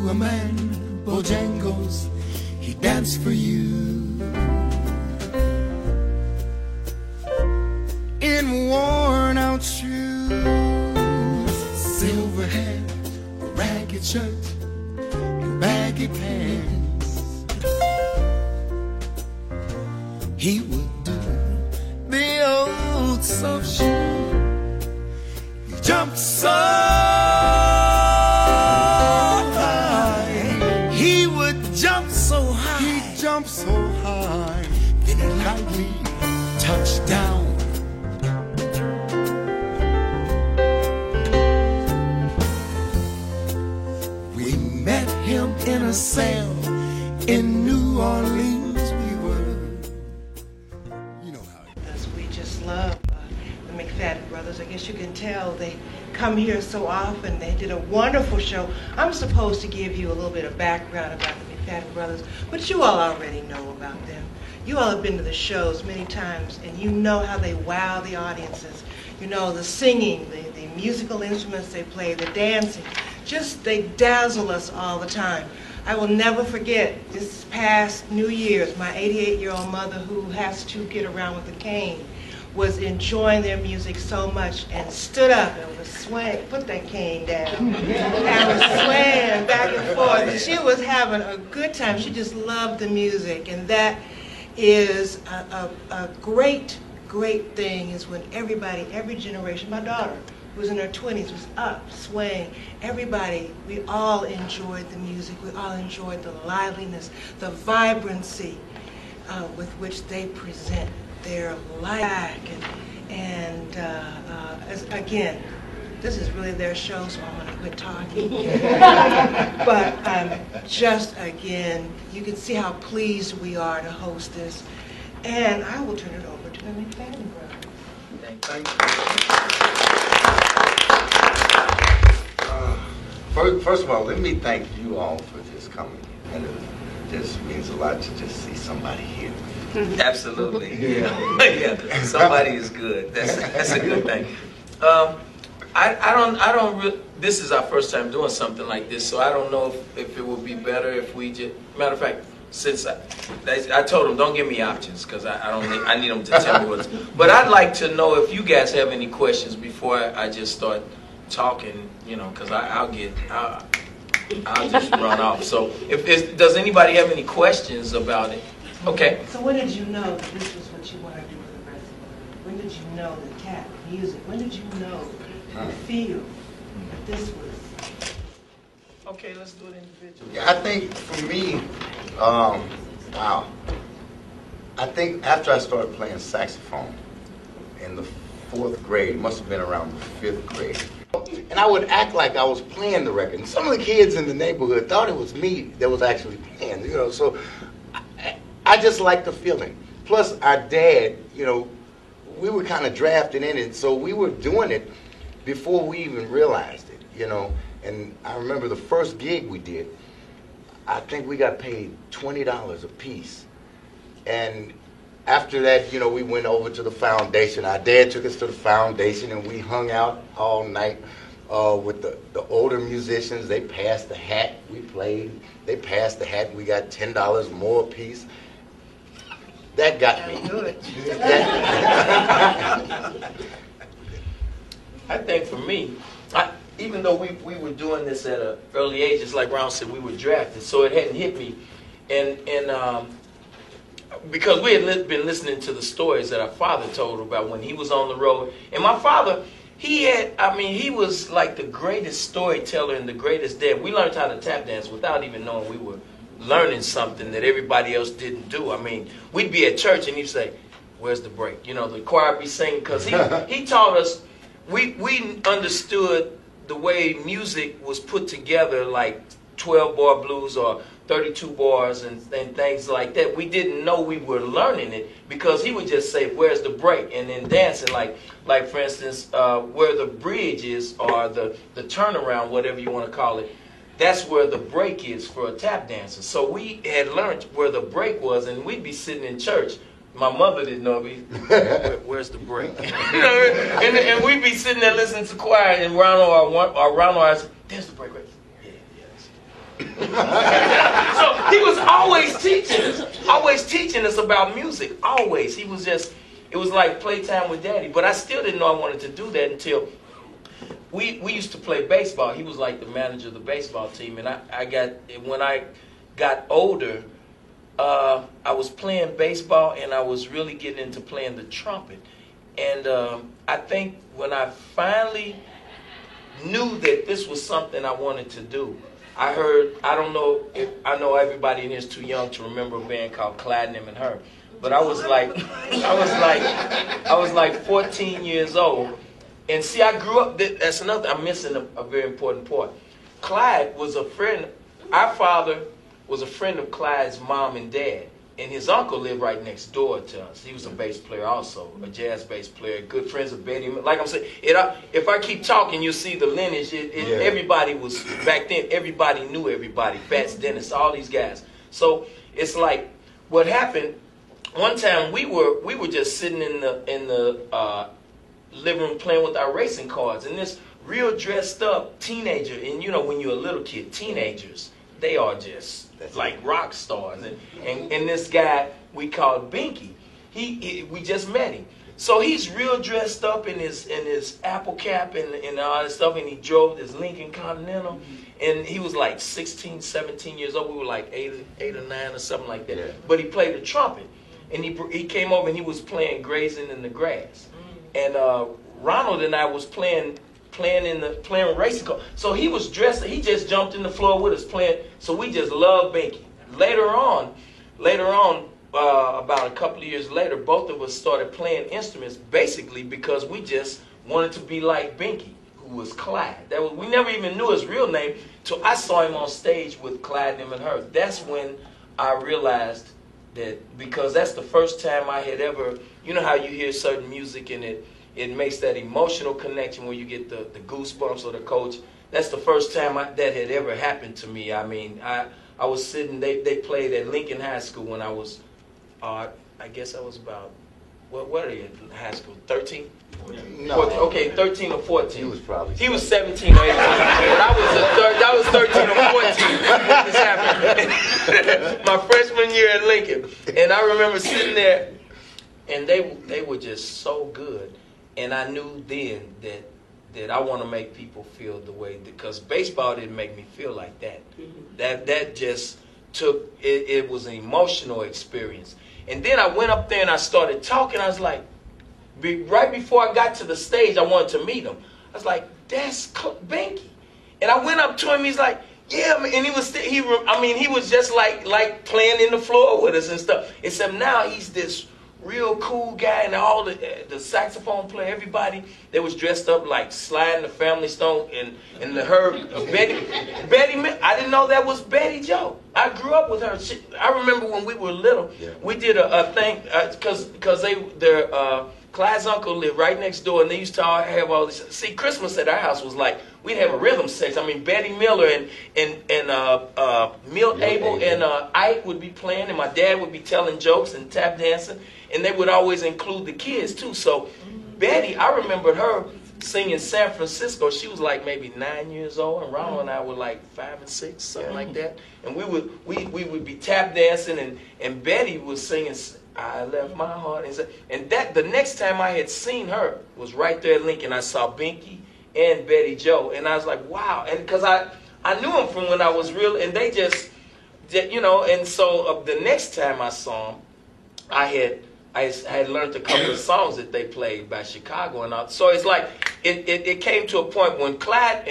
a man, Bojangles, he danced for you. In worn out shoes, silver hair, a ragged shirt, and baggy pants. He would do the old soft shoe. He jumped so high. He would jump so high. He jumped so high. Then he lightly touched down. We met him in a cell in New Orleans. We were, you know how it is. We just love the McFadden brothers. I guess you can tell they come here so often. They did a wonderful show. I'm supposed to give you a little bit of background about the McFadden brothers, but you all already know about them. You all have been to the shows many times, and you know how they wow the audiences. You know, the singing, the musical instruments they play, the dancing. Just, they dazzle us all the time. I will never forget this past New Year's, my 88-year-old mother, who has to get around with a cane, was enjoying their music so much and stood up and was swaying, put that cane down, and was swaying back and forth. And she was having a good time. She just loved the music, and that is a great, great thing is when everybody, every generation, my daughter, who was in her 20s, was up, swaying. Everybody, we all enjoyed the music. We all enjoyed the liveliness, the vibrancy with which they present their life. Again, this is really their show, so I'm going to quit talking. But just again, you can see how pleased we are to host this. And I will turn it over to the McFadden brothers. Thank you. First of all, let me thank you all for just coming. And it just means a lot to just see somebody here. Absolutely. Yeah. Yeah. Somebody is good. That's a good thing. This is our first time doing something like this, so I don't know if it would be better if we just, matter of fact, since I told them don't give me options because I need them to tell me what's, but I'd like to know if you guys have any questions before I just start talking, you know, because I'll just run off. So does anybody have any questions about it? Okay. So when did you know that this was what you want to do for the rest of your life? When did you know the tap music? When did you know and feel that this was? Okay, let's do it individually. Yeah, I think for me, wow. I think after I started playing saxophone in the 4th grade, it must have been around the 5th grade. And I would act like I was playing the record. And some of the kids in the neighborhood thought it was me that was actually playing, you know, so I just liked the feeling. Plus, our dad, you know, we were kind of drafted in it, so we were doing it before we even realized it, you know. And I remember the first gig we did, I think we got paid $20 a piece. And after that, you know, we went over to the foundation. Our dad took us to the foundation, and we hung out all night with the older musicians. They passed the hat. We played. They passed the hat. We got $10 more a piece. That got me. I think for me, even though we were doing this at an early age, it's like Ron said, we were drafted, so it hadn't hit me. And because we had been listening to the stories that our father told about when he was on the road. And my father, he was like the greatest storyteller and the greatest dad. We learned how to tap dance without even knowing we were learning something that everybody else didn't do. I mean, we'd be at church and he'd say, "Where's the break?" You know, the choir would be singing, because he taught us, we understood the way music was put together, like 12-bar blues or 32 bars and things like that. We didn't know we were learning it because he would just say, "Where's the break?" And then dancing, like for instance, where the bridge is or the turnaround, whatever you want to call it, that's where the break is for a tap dancer. So we had learned where the break was, and we'd be sitting in church. My mother didn't know me. Where's the break? You know, and we'd be sitting there listening to choir, and Ronald or I said, "There's the break right there." Yeah, So he was always teaching us about music. Always. He was just, it was like playtime with Daddy. But I still didn't know I wanted to do that until we used to play baseball. He was like the manager of the baseball team. And when I got older, I was playing baseball and I was really getting into playing the trumpet. And I think when I finally knew that this was something I wanted to do, I know everybody in here is too young to remember a band called Clyde and Her, but I was like 14 years old. And see, I grew up, that's another, I'm missing a very important part. Clyde was a friend, our father was a friend of Clyde's mom and dad. And his uncle lived right next door to us. He was a bass player also, a jazz bass player, good friends of Betty. Like I'm saying, if I keep talking, you'll see the lineage. Everybody was, back then, everybody knew everybody. Fats Dennis, all these guys. So it's like, what happened, one time we were just sitting in the living room playing with our racing cars. And this real dressed up teenager, and you know when you're a little kid, teenagers, they are just like rock stars. And this guy we called Binky, we just met him. So he's real dressed up in his apple cap and all that stuff, and he drove this Lincoln Continental. And he was like 16, 17 years old. We were like 8 or 9 or something like that. Yeah. But he played the trumpet. And he came over and he was playing Grazing in the Grass. And Ronald and I was playing racing car. So he was dressed, he just jumped in the floor with us playing. So we just loved Binky. Later on, about a couple of years later, both of us started playing instruments basically because we just wanted to be like Binky, who was Clyde. We never even knew his real name till I saw him on stage with Clyde and Her. That's when I realized that, because that's the first time I had ever, you know how you hear certain music and it makes that emotional connection where you get the goosebumps or the coach. That's the first time that had ever happened to me. I mean, I was sitting, they played at Lincoln High School when I was, I guess I was about, what are you in high school, 13? No. 14, okay, 13 or 14. He was 17 or 18. But I was 13 or 14 when this happened. My freshman year at Lincoln. And I remember sitting there, and they were just so good. And I knew then that I want to make people feel the way, because baseball didn't make me feel like that. That just took, it was an emotional experience. And then I went up there and I started talking. I was like, right before I got to the stage, I wanted to meet him. I was like, that's Binky. And I went up to him, he's like, yeah, man. And he was just like playing in the floor with us and stuff. Except now he's this real cool guy, and all the saxophone player, everybody, they was dressed up like Sly and the Family Stone and Betty. I didn't know that was Betty Jo. I grew up with her. I remember when we were little, we did a thing because Clyde's uncle lived right next door, and they used to have all this. See, Christmas at our house was like, we'd have a rhythm section. I mean, Betty Miller and Milt Abel and Ike would be playing, and my dad would be telling jokes and tap dancing, and they would always include the kids too. So Betty, I remembered her singing San Francisco. She was like maybe 9 years old, and Ronald and I were like 5 and 6, something like that. And we would be tap dancing, and Betty was singing I Left My Heart. And that the next time I had seen her was right there at Lincoln. I saw Binky and Betty Jo, and I was like, wow. And because I knew them from when I was real, and they just, you know. And so the next time I saw them, I had learned a couple of songs that they played by Chicago and all. So it's like it came to a point when Clyde